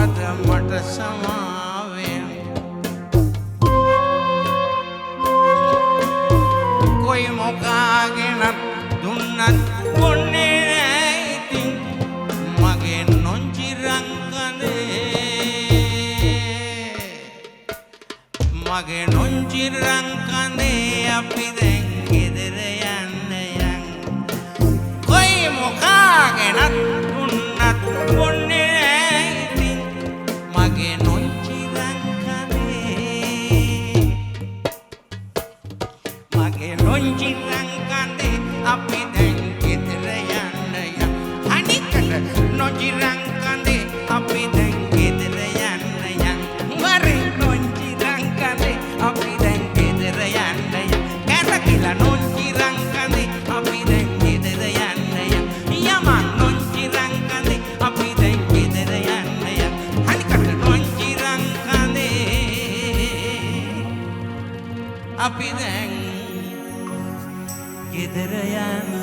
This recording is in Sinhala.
අද මට සමාවෙන් කොයි මොකාගෙනත් දුන්නත් බොන්නේ නෑ ඉතින් මගේ නොංචිරං මගේ නොංචිරං කඳේ අපි දැන් ගෙදර යන්න යන් කොයි මොකාගෙනත් දුන්නත් බොන්නේ නෑ ඉතින් මගේ නොංචිරං කඳේ මගේ නොංචිරං කඳේ අපි දැන් ගෙදර යන්න යන් අනිකට නොංචිරං කඳේ අපි දැන් ගෙදර යන්න යන් මරේ නොංචිරං කඳේ අපි දැන් ගෙදර යන්න යන් කැරකිලා නොංචිරං කඳේ අපි දැන් ගෙදර යන්න යන් යමන් නොංචිරං කඳේ අපි දැන් ගෙදර යන්න යන් අනිකට නොංචිරං කඳේ අපි දැන් ගෙදර යන්න